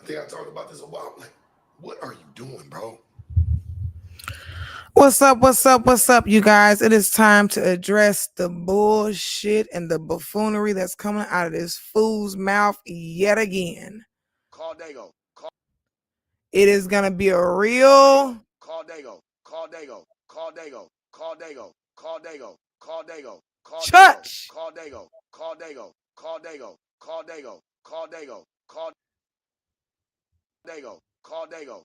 I think I talked about this a while. I'm like, what are you doing, bro? What's up? What's up? What's up, you guys? It is time to address the bullshit and the buffoonery that's coming out of this fool's mouth yet again. Call Dago. It is gonna be a real Call Dago. Call Dago. Call Dago. Call Dago. Call Dago. Call Dago. Call Dago. church. Call Dago. Call Dago. Call Dago. Call Dago. Call Dago. Call Dago. Call Dago.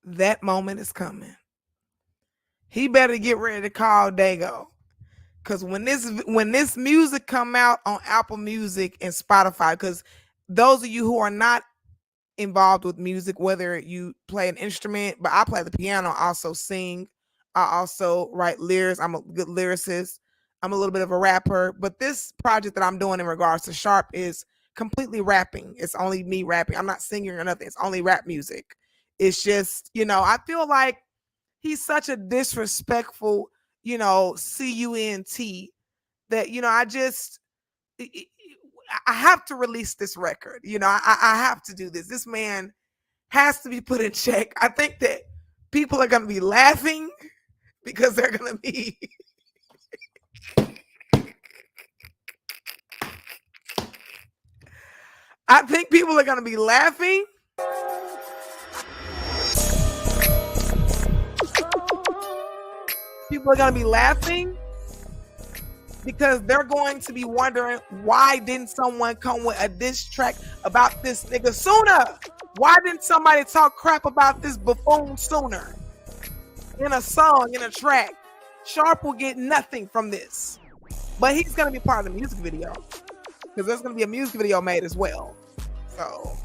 That moment is coming. He better get ready to call Dago. Cause when this music come out on Apple Music and Spotify, because those of you who are not involved with music, whether you play an instrument, but I play the piano, I also sing, I also write lyrics. I'm a good lyricist. I'm a little bit of a rapper, but this project that I'm doing in regards to Sharp is completely rapping. It's only me rapping. I'm not singing or nothing. It's only rap music. It's just, I feel like he's such a disrespectful, CUNT that, I have to release this record. I have to do this. This man has to be put in check. I think that people are going to be laughing because they're going to be. I think people are going to be laughing. People are going to be laughing because they're going to be wondering, why didn't someone come with a diss track about this nigga sooner? Why didn't somebody talk crap about this buffoon sooner? In a song, in a track. Sharp will get nothing from this. But he's going to be part of the music video. Because there's going to be a music video made as well. So...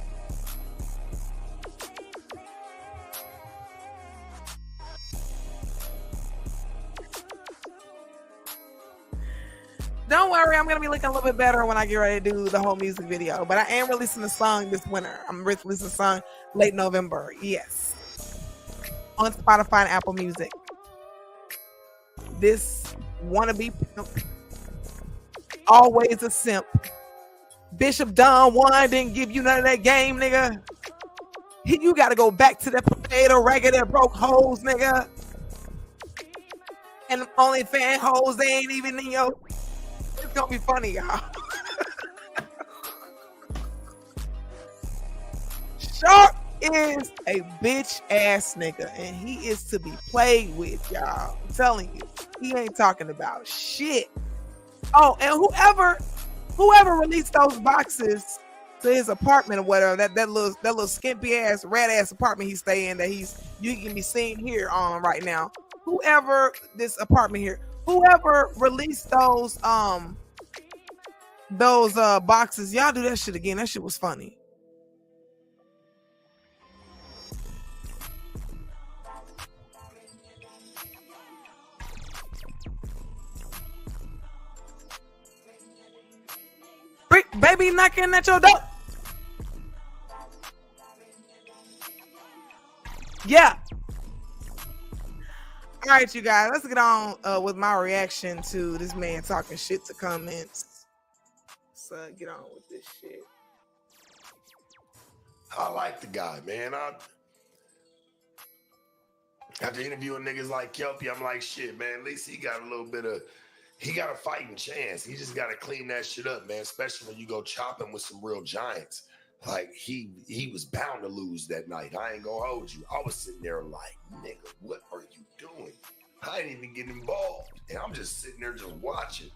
don't worry, I'm going to be looking a little bit better when I get ready to do the whole music video. But I am releasing a song this winter. I'm releasing a song late November. Yes. On Spotify and Apple Music. This wannabe pimp. Always a simp. Bishop Don Juan didn't give you none of that game, nigga. You got to go back to that potato ragged that broke hoes, nigga. And only fan hoes, they ain't even in your... It's gonna be funny, y'all. Sharp is a bitch ass nigga, and he is to be played with, y'all. I'm telling you, he ain't talking about shit. Oh, and whoever released those boxes to his apartment or whatever, that little skimpy ass rat ass apartment he stay in, that you can be seen here on right now. Whoever this apartment here. Whoever released those boxes, y'all do that shit again. That shit was funny. Baby knocking at your door. Yeah. All right, you guys, let's get on with my reaction to this man talking shit to comments. So get on with this shit. I like the guy, man. After interviewing niggas like Kelpie, I'm like, shit, man, at least he got a fighting chance. He just got to clean that shit up, man, especially when you go chopping with some real giants. Like, he was bound to lose that night. I ain't gonna hold you. I was sitting there like, nigga, what are you doing? I ain't even getting involved. And I'm just sitting there just watching.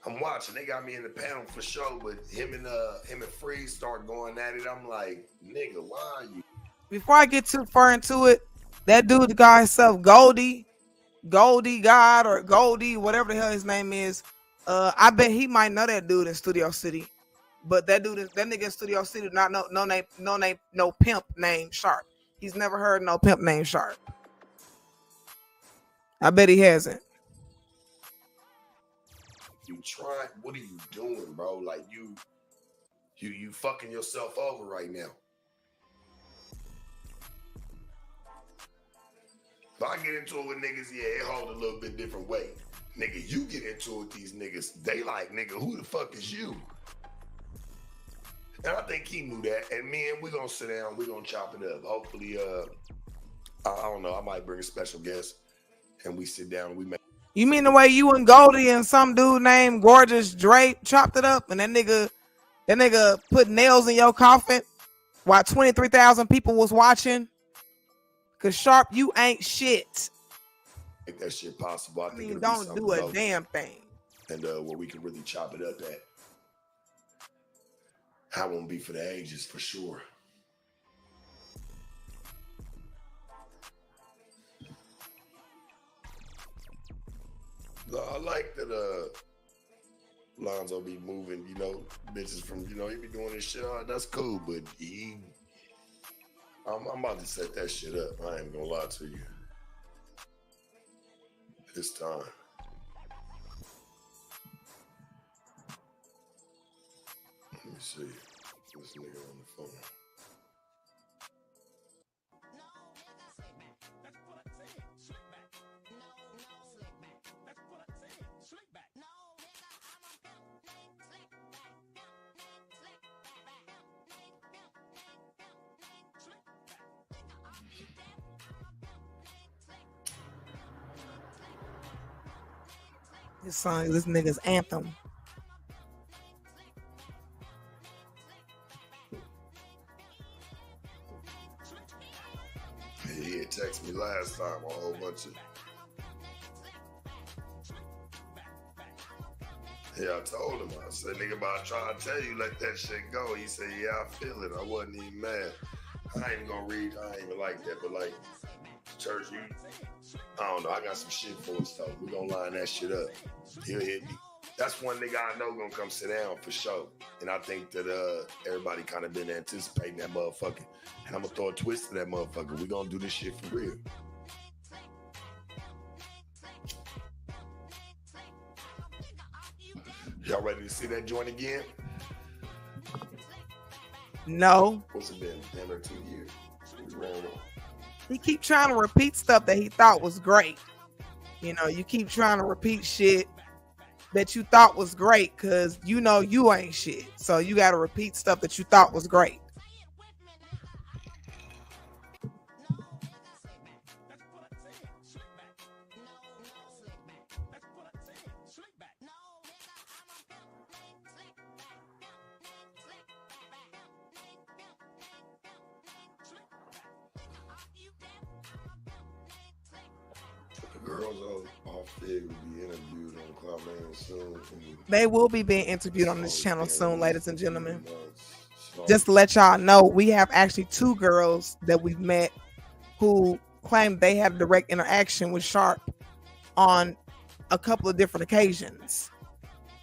I'm watching. They got me in the panel for sure, but him and Freeze start going at it. I'm like, nigga, why are you? Before I get too far into it, that dude, the guy himself, Goldie God or Goldie, whatever the hell his name is, I bet he might know that dude in Studio City. But that nigga in Studio City do not know no pimp named Sharp. He's never heard no pimp named Sharp. I bet he hasn't. You trying? What are you doing, bro? Like you fucking yourself over right now. If I get into it with niggas, yeah, it hold a little bit different weight. Nigga, you get into it with these niggas, they like, nigga, who the fuck is you? And I think he knew that. And me and we gonna sit down, we gonna chop it up. Hopefully, I don't know, I might bring a special guest and we sit down and we make. You mean the way you and Goldie and some dude named Gorgeous Drake chopped it up and that nigga put nails in your coffin while 23,000 people was watching? Cause Sharp, you ain't shit. Make that shit possible. I think mean, don't do a damn thing. And where we can really chop it up at. I won't be for the ages for sure. I like that Lonzo be moving, you know, bitches from, you know, he be doing this shit. That's cool, but I'm about to set that shit up. I ain't gonna lie to you. It's time. Let me see. This nigga on the phone. This song, this nigga's anthem. He had texted me last time a whole bunch of. Yeah, I told him. I said, nigga, but I try to tell you, let that shit go. He said, yeah, I feel it. I wasn't even mad. I ain't even gonna read. I ain't even like that, but like, church, you, I don't know. I got some shit for us, though. We gonna line that shit up. He'll hit me. That's one nigga I know gonna come sit down for sure. And I think that everybody kind of been anticipating that motherfucker. And I'm gonna throw a twist to that motherfucker. We gonna do this shit for real. Y'all ready to see that joint again? No. What's it been? 10 or 2 years? He keep trying to repeat stuff that he thought was great. You know, you keep trying to repeat shit that you thought was great because you know you ain't shit. So you got to repeat stuff that you thought was great. Girls off Fig will be interviewed on Clout Mania soon. They will be being interviewed on this channel soon, ladies and gentlemen. Just to let y'all know, we have actually 2 girls that we've met who claim they have direct interaction with Sharp on a couple of different occasions.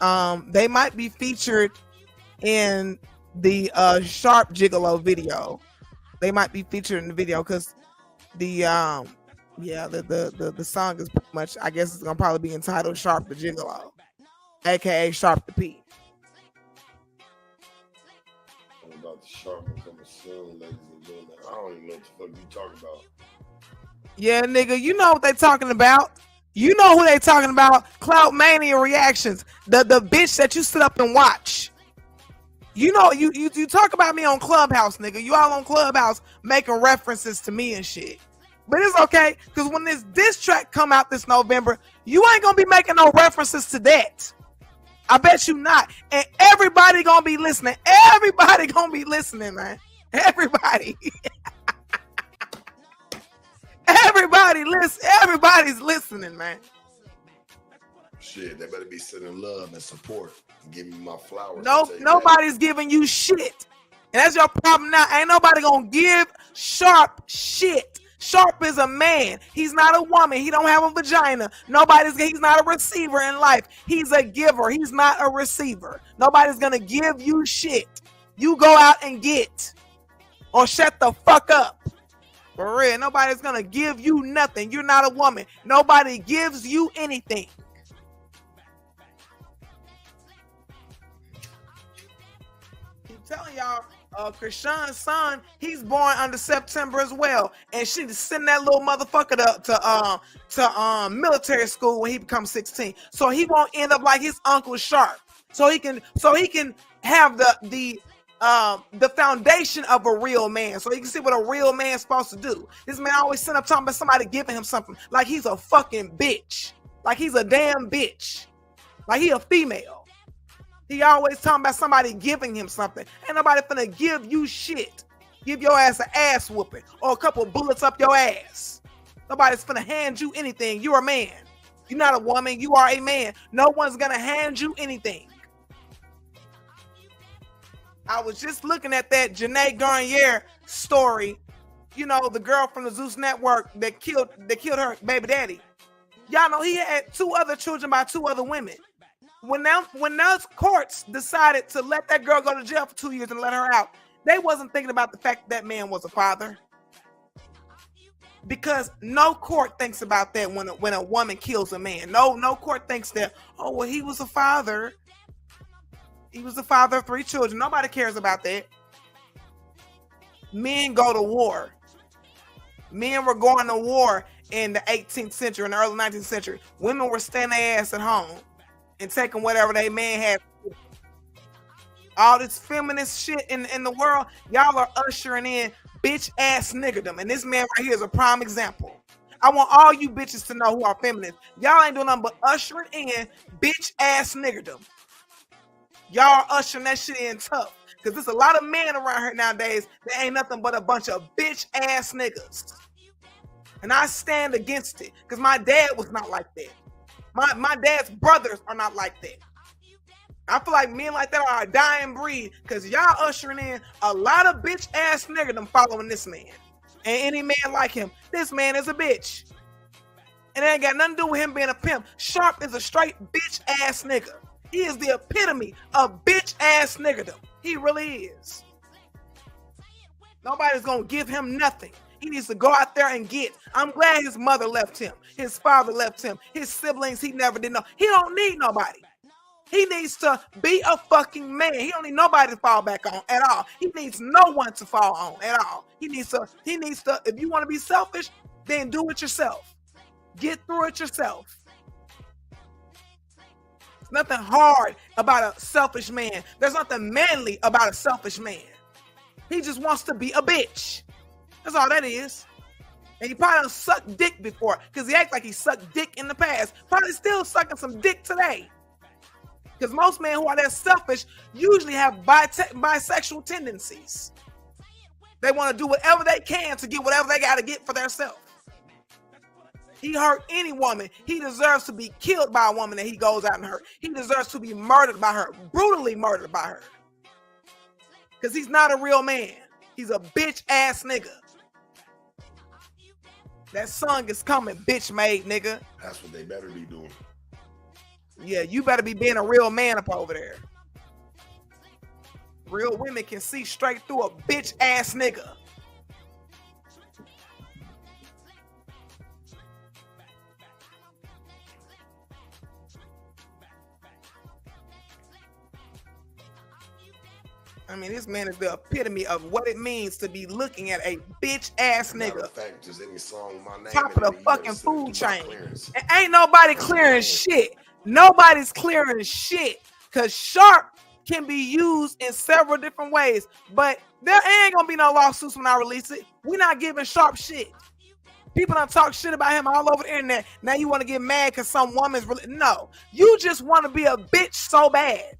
They might be featured in the Sharp Gigolo video. They might be featured in the video because the song is pretty much, I guess it's gonna probably be entitled Sharp the Gigolo, aka Sharp the P. I'm about the Sharp coming soon, ladies and gentlemen. I don't even know what the fuck you talking about. Yeah, nigga, you know what they talking about. You know who they talking about. Clout Mania reactions. The bitch that you sit up and watch. You know, you talk about me on Clubhouse, nigga. You all on Clubhouse making references to me and shit. But it's okay, because when this diss track come out this November, you ain't gonna be making no references to that. I bet you not. And everybody gonna be listening. Everybody gonna be listening, man. Everybody. Everybody's listening, man. Shit, they better be sending love and support and giving me my flowers. Nobody's giving you shit. And that's your problem now. Ain't nobody gonna give Sharp shit. Sharp is a man. He's not a woman. He don't have a vagina. He's not a receiver in life. He's a giver. He's not a receiver. Nobody's gonna give you shit. You go out and get. Or shut the fuck up. For real. Nobody's gonna give you nothing. You're not a woman. Nobody gives you anything. Keep telling y'all. Krishan's son, he's born under September as well, and she just send that little motherfucker to military school when he becomes 16, so he won't end up like his uncle Sharp. So he can have the the foundation of a real man. So you can see what a real man's supposed to do. This man always sitting up talking about somebody giving him something like he's a fucking bitch. Like he's a damn bitch. Like he a female. He always talking about somebody giving him something. Ain't nobody finna give you shit. Give your ass an ass whooping or a couple of bullets up your ass. Nobody's finna hand you anything. You're a man. You're not a woman. You are a man. No one's gonna hand you anything. I was just looking at that Janae Garnier story. You know, the girl from the Zeus Network that killed her baby daddy. Y'all know he had 2 other children by 2 other women. When those courts decided to let that girl go to jail for 2 years and let her out, they wasn't thinking about the fact that man was a father. Because no court thinks about that when a woman kills a man. No court thinks that, oh, well, he was a father. He was the father of 3 children. Nobody cares about that. Men go to war. Men were going to war in the 18th century, in the early 19th century. Women were staying their ass at home and taking whatever they man had. All this feminist shit in the world, y'all are ushering in bitch ass niggerdom. And this man right here is a prime example. I want all you bitches to know who are feminists. Y'all ain't doing nothing but ushering in bitch ass niggerdom. Y'all are ushering that shit in tough. Because there's a lot of men around here nowadays that ain't nothing but a bunch of bitch ass niggas. And I stand against it. Because my dad was not like that. My dad's brothers are not like that. I feel like men like that are a dying breed. Because y'all ushering in a lot of bitch ass niggerdom following this man. And any man like him, this man is a bitch. And it ain't got nothing to do with him being a pimp. Sharp is a straight bitch ass nigga. He is the epitome of bitch ass niggerdom. He really is. Nobody's gonna give him nothing. He needs to go out there and get. I'm glad his mother left him. His father left him. His siblings he never did know. He don't need nobody. He needs to be a fucking man. He don't need nobody to fall back on at all. He needs no one to fall on at all. He needs to, if you want to be selfish, then do it yourself. Get through it yourself. There's nothing hard about a selfish man. There's nothing manly about a selfish man. He just wants to be a bitch. That's all that is. And he probably done sucked dick before because he acts like he sucked dick in the past. Probably still sucking some dick today. Because most men who are that selfish usually have bisexual tendencies. They want to do whatever they can to get whatever they got to get for themselves. He hurt any woman. He deserves to be killed by a woman that he goes out and hurt. He deserves to be murdered by her, brutally murdered by her. Because he's not a real man. He's a bitch ass nigga. That song is coming, bitch made nigga. That's what they better be doing. Yeah, you better be being a real man up over there. Real women can see straight through a bitch ass nigga. I mean, this man is the epitome of what it means to be looking at a bitch ass nigga. Fact, just any song with my name top of the fucking food chain. Clearance. And ain't nobody clearing shit. Nobody's clearing shit. Cause sharp can be used in several different ways. But there ain't gonna be no lawsuits when I release it. We're not giving sharp shit. People don't talk shit about him all over the internet. Now you want to get mad because some woman's really no. You just want to be a bitch so bad.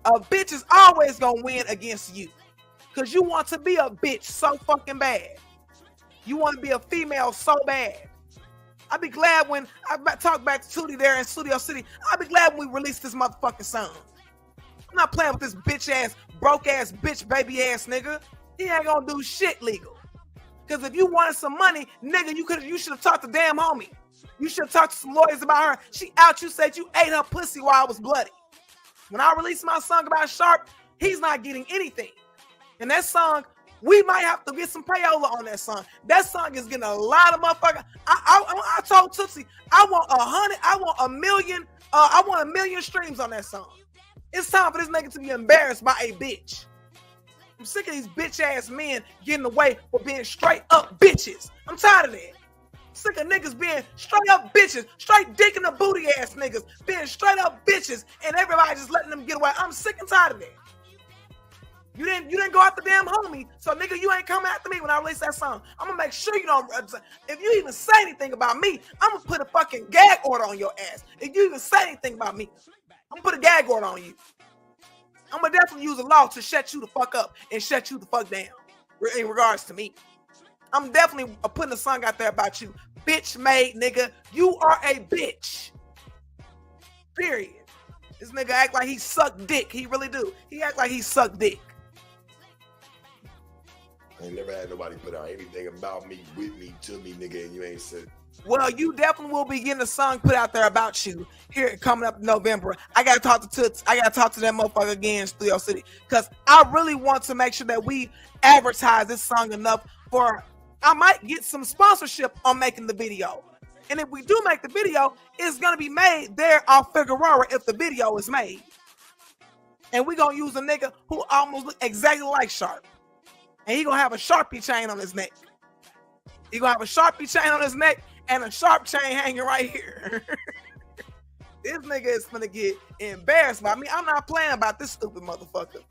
A bitch is always gonna win against you. Cause you want to be a bitch so fucking bad. You want to be a female so bad. I'll be glad when I talk back to Tootie there in Studio City. I'll be glad when we release this motherfucking song. I'm not playing with this bitch ass, broke ass, bitch baby ass nigga. He ain't gonna do shit legal. Cause if you wanted some money, nigga, you should have talked to damn homie. You should have talked to some lawyers about her. She out, you said you ate her pussy while I was bloody. When I release my song about Sharp, he's not getting anything. And that song, we might have to get some payola on that song. That song is getting a lot of motherfuckers. I told Tootsie, I want 100, I want a million, I want 1 million streams on that song. It's time for this nigga to be embarrassed by a bitch. I'm sick of these bitch ass men getting away for being straight up bitches. I'm tired of that. Sick of niggas being straight up bitches, straight dick in the booty ass niggas, being straight up bitches, and everybody just letting them get away. I'm sick and tired of that. You didn't go after damn homie. So nigga, you ain't coming after me when I release that song. I'm gonna make sure you don't. If you even say anything about me, I'm gonna put a fucking gag order on your ass. If you even say anything about me, I'm gonna put a gag order on you. I'm gonna definitely use a law to shut you the fuck up and shut you the fuck down in regards to me. I'm definitely putting a song out there about you. Bitch made nigga. You are a bitch. Period. This nigga act like he sucked dick. He really do. He act like he sucked dick. I ain't never had nobody put out anything about me, with me, to me, nigga, and you ain't said. Well, you definitely will be getting a song put out there about you here coming up in November. I gotta talk to Toots. I gotta talk to that motherfucker again in Studio City, because I really want to make sure that we advertise this song enough for I might get some sponsorship on making the video. And if we do make the video, it's gonna be made there off Figueroa if the video is made. And we gonna use a nigga who almost look exactly like Sharp. And he gonna have a Sharpie chain on his neck. He gonna have a Sharpie chain on his neck and a Sharp chain hanging right here. This nigga is gonna get embarrassed by me. I'm not playing about this stupid motherfucker.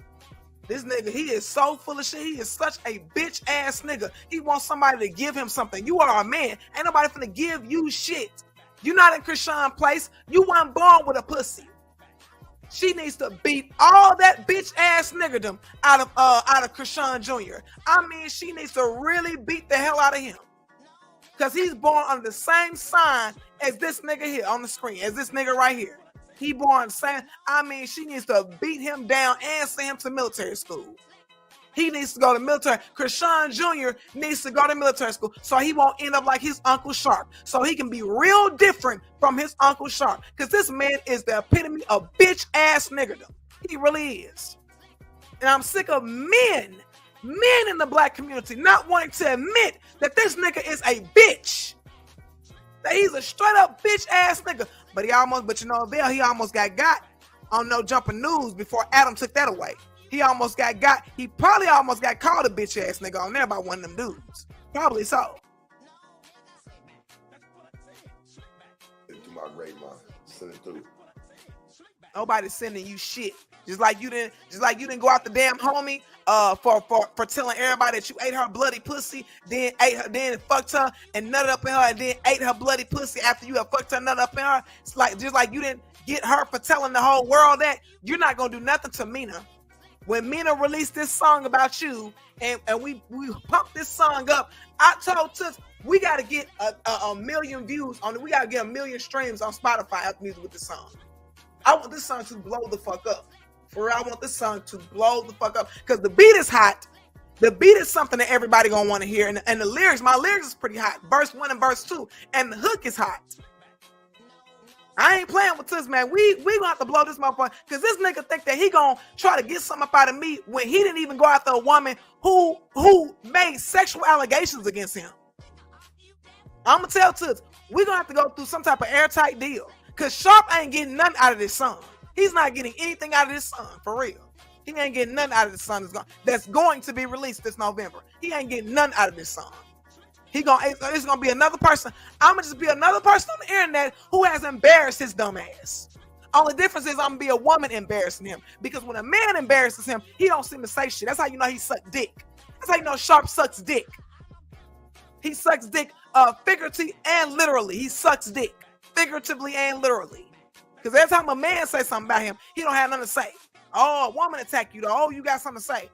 This nigga, he is so full of shit. He is such a bitch ass nigga. He wants somebody to give him something. You are a man. Ain't nobody finna give you shit. You not in Krishan place. You weren't born with a pussy. She needs to beat all that bitch ass niggerdom out of Krishan Jr. I mean, she needs to really beat the hell out of him. Because he's born under the same sign as this nigga here on the screen, as this nigga right here. He born the same. I mean, she needs to beat him down and send him to military school. He needs to go to military. Krishan Jr. needs to go to military school so he won't end up like his Uncle Sharp. So he can be real different from his Uncle Sharp. Because this man is the epitome of bitch ass niggerdom. He really is. And I'm sick of men in the black community not wanting to admit that this nigga is a bitch. That he's a straight up bitch ass nigga. But he almost got on No Jumping News before Adam took that away. He probably almost got called a bitch ass nigga on there by one of them dudes. Probably so. Through my great mind. Send it through. Nobody's sending you shit. Just like you didn't go out the damn homie for telling everybody that you ate her bloody pussy, then fucked her and nutted up in her, and then ate her bloody pussy after you have fucked her nut up in her. It's like just like you didn't get her for telling the whole world that. You're not gonna do nothing to Mena. When Mena released this song about you and we pumped this song up, I told Toots we gotta get a million views on it. We gotta get 1 million streams on Spotify Apple Music with this song. I want this song to blow the fuck up. For real, I want this song to blow the fuck up because the beat is hot. The beat is something that everybody gonna want to hear, and the lyrics, my lyrics is pretty hot. Verse 1 and verse 2, and the hook is hot. I ain't playing with this, man. We gonna have to blow this motherfucker because this nigga think that he gonna try to get something up out of me when he didn't even go after a woman who made sexual allegations against him. I'm gonna tell Toots, we gonna have to go through some type of airtight deal because Sharp ain't getting nothing out of this song. He's not getting anything out of this song, for real. He ain't getting nothing out of this song that's going to be released this November. He ain't getting nothing out of this song. It's gonna be another person. I'm gonna just be another person on the internet who has embarrassed his dumb ass. Only difference is I'm gonna be a woman embarrassing him. Because when a man embarrasses him, he don't seem to say shit. That's how you know he sucked dick. That's how you know Sharp sucks dick. He sucks dick figuratively and literally. He sucks dick figuratively and literally. Because every time a man says something about him, he don't have nothing to say. Oh, a woman attack you though. Oh, you got something to say.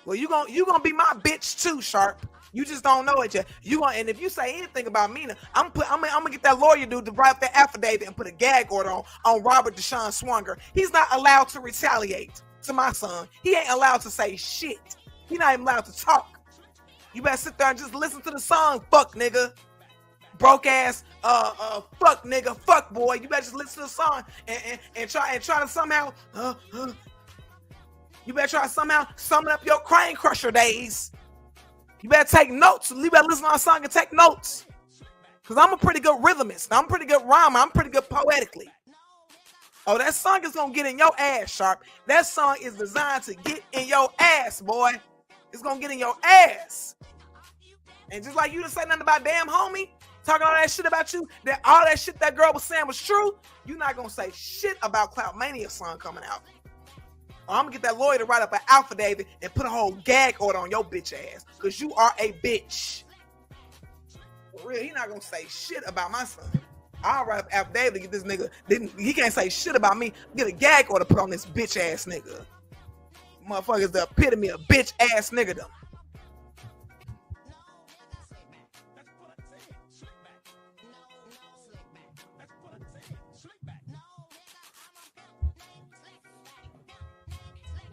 Well, you gonna be my bitch too, Sharp. You just don't know it yet. And if you say anything about Mena, I'm gonna get that lawyer dude to write up that affidavit and put a gag order on Robert Deshaun Swanger. He's not allowed to retaliate to my son. He ain't allowed to say shit. He not even allowed to talk. You better sit there and just listen to the song, fuck nigga. Broke ass, fuck nigga, fuck boy. You better just listen to the song and try to somehow, you better try to somehow summon up your crane crusher days. You better take notes. You better listen to our song and take notes. Cause I'm a pretty good rhythmist. I'm a pretty good rhymer. I'm pretty good poetically. Oh, that song is gonna get in your ass, Sharp. That song is designed to get in your ass, boy. It's gonna get in your ass. And just like you didn't say nothing about damn homie, talking all that shit about you, that all that shit that girl was saying was true, you're not gonna say shit about Clout Mania song coming out. Or I'm gonna get that lawyer to write up an affidavit and put a whole gag order on your bitch ass. Cause you are a bitch. For real, he not gonna say shit about my son. I'll write up an affidavit to get this nigga. He can't say shit about me. Get a gag order put on this bitch ass nigga. Motherfucker's the epitome of bitch ass nigga them.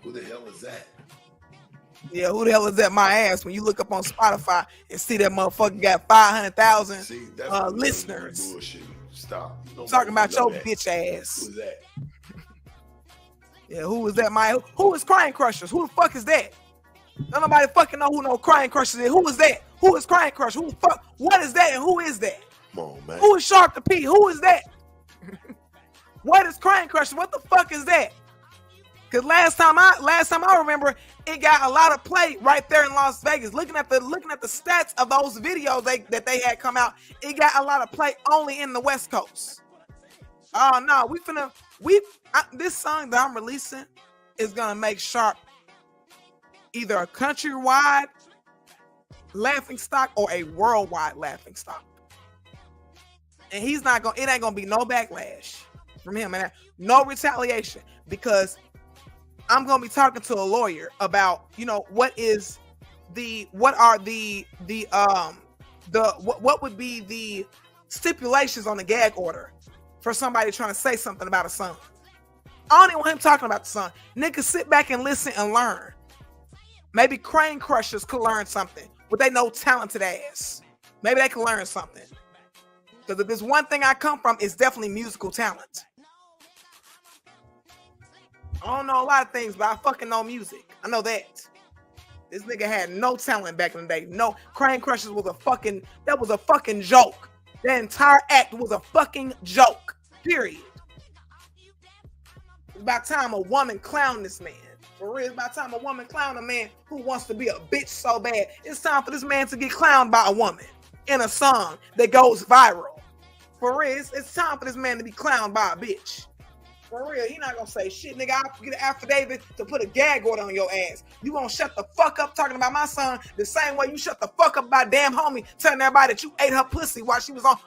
Who the hell is that? Yeah, who the hell is that? My ass. When you look up on Spotify and see that motherfucker got 500,000 listeners. Bullshit. Stop. Talking about your bitch ass. Who's that? Yeah, who is that? Who is Crying Crushers? Who the fuck is that? Don't nobody fucking know who no Crying Crushers is. Who is that? Who is Crying Crushers? Who the fuck? What is that? And who is that? Come on, man. Who is Sharp the P? Who is that? What is Crying Crushers? What the fuck is that? Cause last time I remember, it got a lot of play right there in Las Vegas. Looking at the stats of those videos that they had come out, it got a lot of play only in the West Coast. Oh no, this song that I'm releasing is gonna make Sharp either a countrywide laughing stock or a worldwide laughing stock. And it ain't gonna be no backlash from him, and no retaliation, because I'm gonna be talking to a lawyer about, what would be the stipulations on the gag order for somebody trying to say something about a song. I don't even want him talking about the song. Niggas, sit back and listen and learn. Maybe Crane Crushers could learn something, but they know talented ass. Maybe they can learn something. Because if there's one thing I come from, it's definitely musical talent. I don't know a lot of things, but I fucking know music. I know that. This nigga had no talent back in the day. No, Crane Crushers was a fucking joke. That entire act was a fucking joke. Period. It's about time a woman clown this man. For real, it's about time a woman clown a man who wants to be a bitch so bad. It's time for this man to get clowned by a woman in a song that goes viral. For real, it's time for this man to be clowned by a bitch. For real, he not gonna say shit, nigga. I'll get an affidavit to put a gag order on your ass. You gonna shut the fuck up talking about my son the same way you shut the fuck up about damn homie telling everybody that you ate her pussy while she was on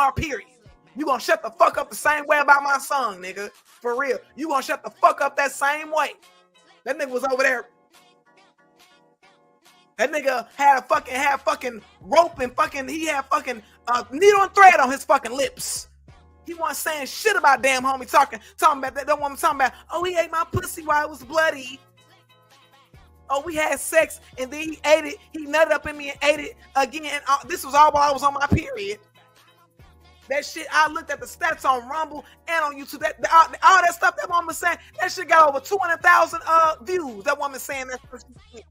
her period. You gonna shut the fuck up the same way about my son, nigga. For real, you gonna shut the fuck up that same way. That nigga was over there. That nigga had fucking rope and he had fucking needle and thread on his fucking lips. He wasn't saying shit about damn homie talking about that woman talking about, oh, he ate my pussy while it was bloody. Oh, we had sex and then he ate it. He nutted up in me and ate it again. This was all while I was on my period. That shit, I looked at the stats on Rumble and on YouTube. All that stuff that woman was saying, that shit got over 200,000 views. That woman saying that shit.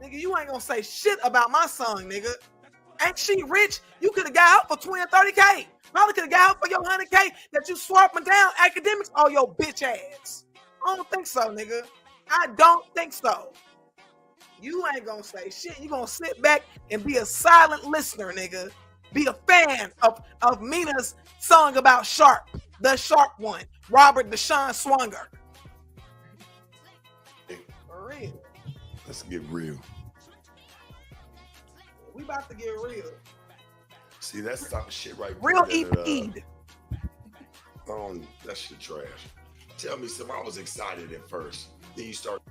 Nigga, you ain't gonna say shit about my son, nigga. Ain't she rich? You could have got her for 20 or 30K. Probably could have got her for your 100K that you swapping down academics on your bitch ass. I don't think so, nigga. I don't think so. You ain't gonna say shit. You gonna sit back and be a silent listener, nigga. Be a fan of Mena's song about Sharp, the Sharp one, Robert Deshaun Swanger. For real. Let's get real. We about to get real. See, that's the type of shit right real there. EP'd. That shit trash. Tell me something. I was excited at first. Then you start.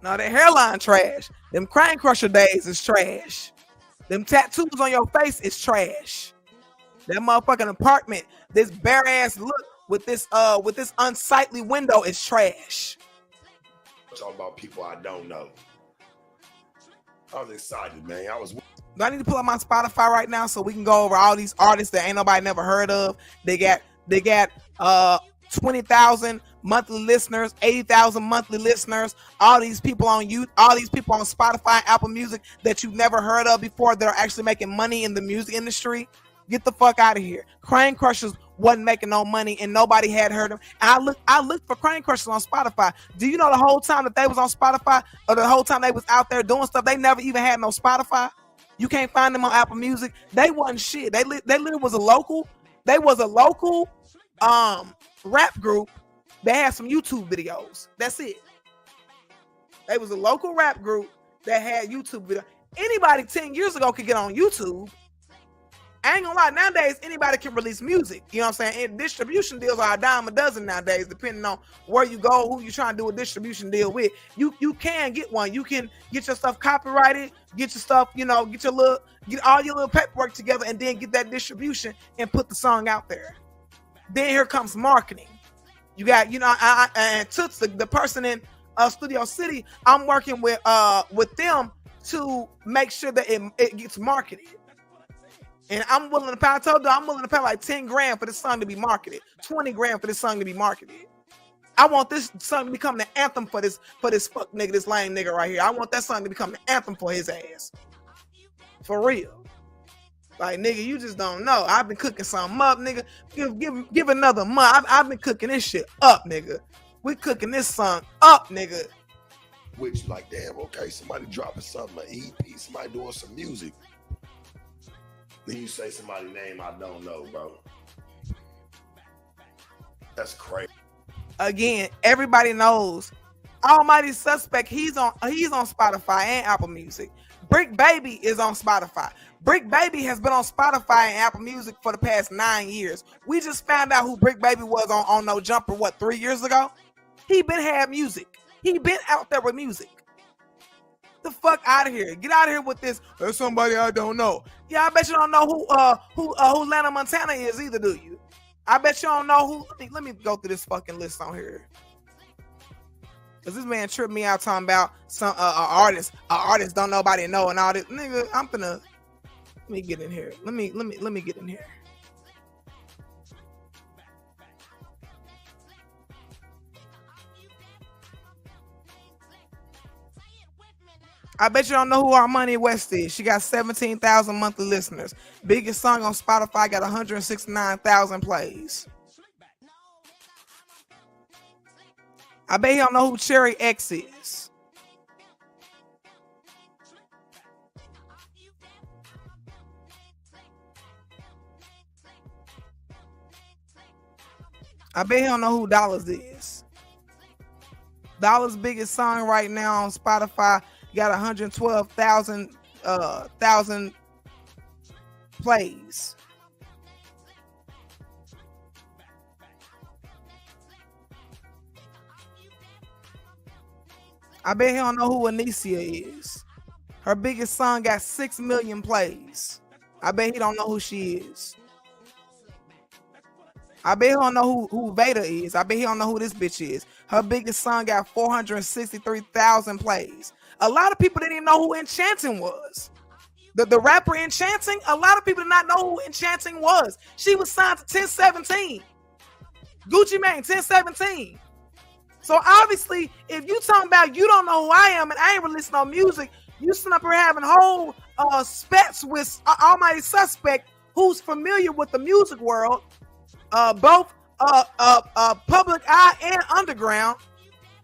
No, that hairline trash. Them Crane Crusher days is trash. Them tattoos on your face is trash. That motherfucking apartment, this bare ass look with this unsightly window is trash. I'm talking about people I don't know. I was excited, man. Do I need to pull up my Spotify right now so we can go over all these artists that ain't nobody never heard of? They got 20,000 monthly listeners, 80,000 monthly listeners. All these people on YouTube, all these people on Spotify, Apple Music that you've never heard of before that are actually making money in the music industry. Get the fuck out of here. Crane Crushers wasn't making no money and nobody had heard them. And I looked for Crane Crushers on Spotify. Do you know the whole time that they was on Spotify or the whole time they was out there doing stuff, they never even had no Spotify? You can't find them on Apple Music. They wasn't shit. They literally was a local rap group They had some YouTube videos. That's it. They was a local rap group that had YouTube videos. Anybody 10 years ago could get on YouTube. I ain't gonna lie, nowadays anybody can release music. You know what I'm saying? And distribution deals are a dime a dozen nowadays, depending on where you go, who you trying to do a distribution deal with. You can get one. You can get your stuff copyrighted, get your stuff, you know, get all your little paperwork together, and then get that distribution and put the song out there. Then here comes marketing. You got, you know, and Toots, the person in Studio City, I'm working with them to make sure that it gets marketed. And I'm willing to pay, I told you, I'm willing to pay like 10 grand for this song to be marketed, 20 grand for this song to be marketed. I want this song to become the anthem for this fuck nigga, this lame nigga right here. I want that song to become the anthem for his ass. For real. Like, nigga, you just don't know. I've been cooking something up, nigga. Give another month. I've been cooking this shit up, nigga. We cooking this song up, nigga. Which, like, damn, okay, somebody dropping something, an EP, somebody doing some music. Then you say somebody's name I don't know, bro. That's crazy. Again, everybody knows Almighty Suspect. He's on Spotify and Apple Music. Brick Baby is on Spotify. Brick Baby has been on Spotify and Apple Music for the past 9 years. We just found out who Brick Baby was on No Jumper, 3 years ago? He been had music. He been out there with music. The fuck out of here. Get out of here with this. There's somebody I don't know. Yeah, I bet you don't know who Lana Montana is either, do you? I bet you don't know who. Let me go through this fucking list on here. Cause this man tripped me out talking about some artist don't nobody know and all this. Nigga, let me get in here. Let me get in here. I bet you don't know who Armani West is. She got 17,000 monthly listeners. Biggest song on Spotify got 169,000 plays. I bet he don't know who Cherry X is. I bet he don't know who Dollars is. Dollars' biggest song right now on Spotify got 112,000 plays. I bet he don't know who Anicia is. Her biggest song got 6 million plays. I bet he don't know who she is. I bet he don't know who Veda is. I bet he don't know who this bitch is. Her biggest song got 463,000 plays. A lot of people didn't even know who Enchanting was. The rapper Enchanting, a lot of people did not know who Enchanting was. She was signed to 1017. Gucci Mane, 1017. So obviously, if you talking about you don't know who I am and I ain't releasing no music, you sitting up here having whole spats with Almighty Suspect who's familiar with the music world, both public eye and underground,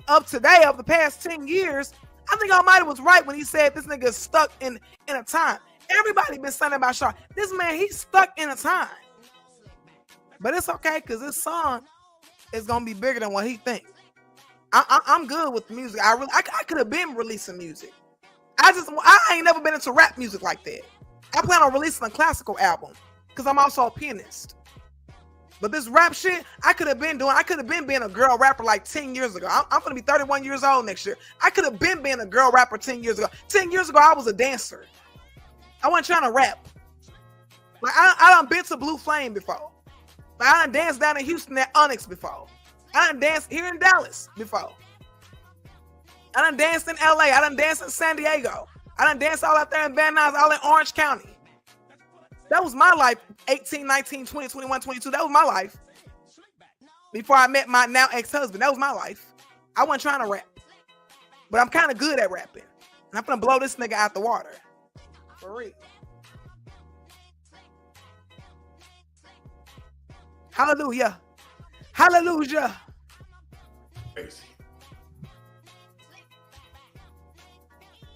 up today of the past 10 years. I think Almighty was right when he said this nigga is stuck in a time. Everybody been saying about Shark. This man, he's stuck in a time. But it's okay, because this song is going to be bigger than what he thinks. I'm good with the music. I could have been releasing music. I ain't never been into rap music like that. I plan on releasing a classical album because I'm also a pianist. But this rap shit, I could have been being a girl rapper like 10 years ago. I'm going to be 31 years old next year. I could have been being a girl rapper 10 years ago. 10 years ago, I was a dancer. I wasn't trying to rap. Like, I done been to Blue Flame before. Like, I done danced down in Houston at Onyx before. I done danced here in Dallas before. I done danced in LA. I done danced in San Diego. I done danced all out there in Van Nuys, all in Orange County. That was my life, 18, 19, 20, 21, 22. That was my life. Before I met my now ex-husband, that was my life. I wasn't trying to rap. But I'm kind of good at rapping. And I'm going to blow this nigga out the water. For real. Hallelujah. Hallelujah. Crazy.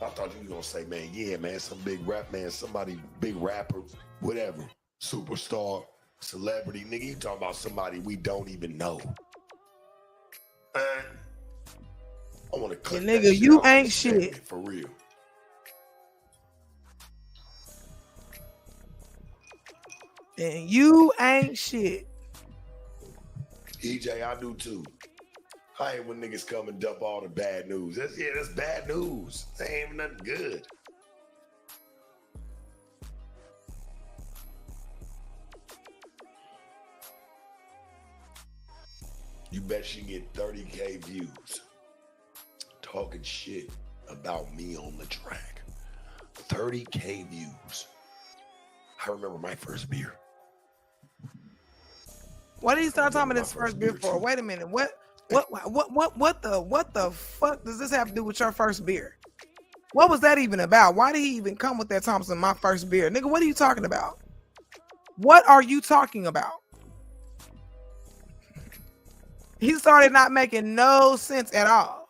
I thought you were going to say, man, yeah, man, some big rap, man, somebody, big rapper, whatever, superstar, celebrity. Nigga, you talking about somebody we don't even know. I want to cut And that nigga, shit you out ain't this shit. segment, for real. And you ain't shit. EJ, I do too. I hate when niggas come and dump all the bad news. That's bad news. That ain't even nothing good. You bet she get 30K views talking shit about me on the track. 30K views. I remember my first beer. What did he start talking about his first beer for? Wait a minute. What the fuck does this have to do with your first beer? What was that even about? Why did he even come with that Thompson, my first beer? Nigga, what are you talking about? What are you talking about? He started not making no sense at all.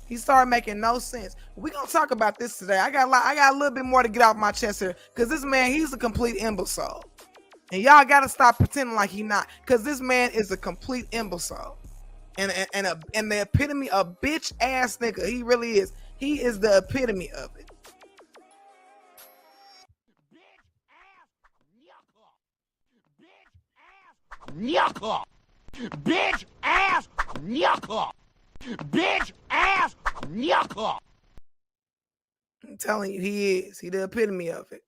He started making no sense. We're gonna talk about this today. I got a little bit more to get off my chest here, because this man, he's a complete imbecile. And y'all gotta stop pretending like he not, because this man is a complete imbecile. And the epitome of bitch ass nigga. He really is. He is the epitome of it. Yucca! Bitch ass yucca! Bitch ass yucca! I'm telling you, he is. He the epitome of it.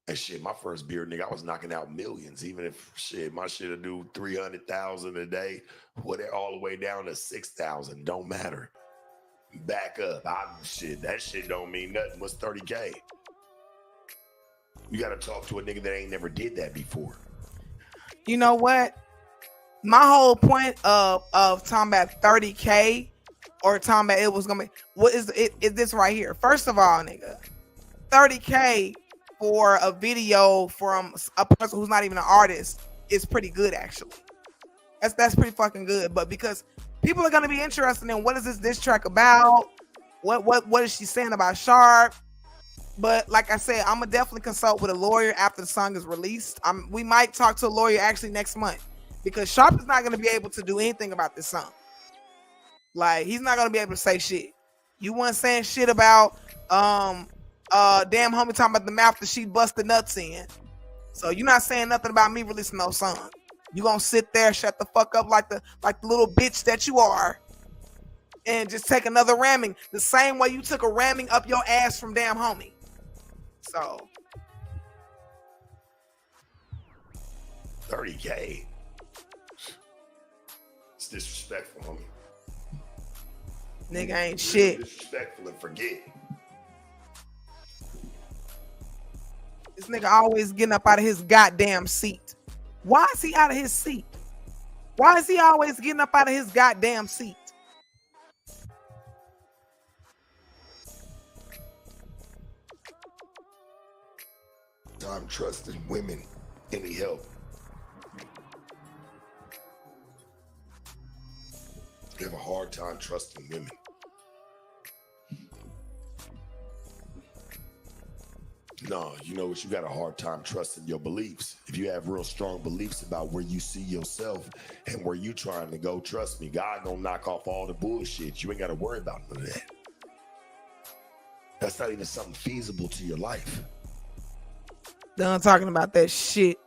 And shit, my first beer, nigga, I was knocking out millions. Even if shit, my shit would do 300,000 a day, whatever, all the way down to 6,000. Don't matter. Back up. That shit don't mean nothing. What's 30K? You gotta talk to a nigga that ain't never did that before. You know what? My whole point of talking about 30K or talking about it was gonna be, what is this right here? First of all, nigga, 30K for a video from a person who's not even an artist is pretty good, actually. That's pretty fucking good. But because people are gonna be interested in what is this track about? What is she saying about Sharp? But like I said, I'm gonna definitely consult with a lawyer after the song is released. We might talk to a lawyer actually next month, because Sharp is not gonna be able to do anything about this song. Like, he's not gonna be able to say shit. You weren't saying shit about damn homie talking about the mouth that she busted nuts in. So you're not saying nothing about me releasing no song. You gonna sit there, shut the fuck up like the little bitch that you are, and just take another ramming the same way you took a ramming up your ass from damn homie. So 30K. It's disrespectful, homie. Nigga ain't shit. Disrespectful and forget. This nigga always getting up out of his goddamn seat. Why is he out of his seat? Why is he always getting up out of his goddamn seat? I'm trusting women. Any help? You have a hard time trusting women. No, you know what? You got a hard time trusting your beliefs. If you have real strong beliefs about where you see yourself and where you trying to go, trust me, God gonna knock off all the bullshit. You ain't got to worry about none of that. That's not even something feasible to your life. Done talking about that shit.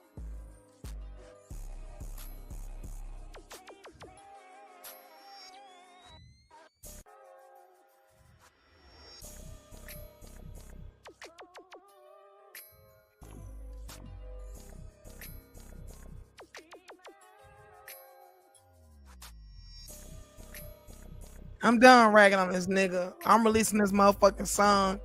I'm done ragging on this nigga. I'm releasing this motherfucking song,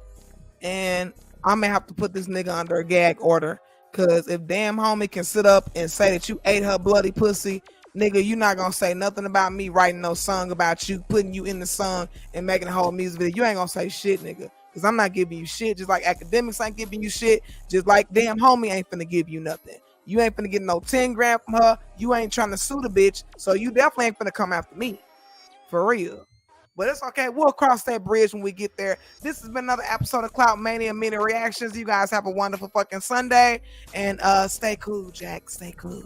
and I may have to put this nigga under a gag order. Cause if damn homie can sit up and say that you ate her bloody pussy, nigga, you not gonna say nothing about me writing no song about you, putting you in the song and making a whole music video. You ain't gonna say shit, nigga. Cause I'm not giving you shit. Just like academics ain't giving you shit. Just like damn homie ain't finna give you nothing. You ain't finna get no 10 grand from her. You ain't trying to sue the bitch. So you definitely ain't finna come after me. For real. But it's okay. We'll cross that bridge when we get there. This has been another episode of Clout Mania Mena Reactions. You guys have a wonderful fucking Sunday. And stay cool, Jack. Stay cool.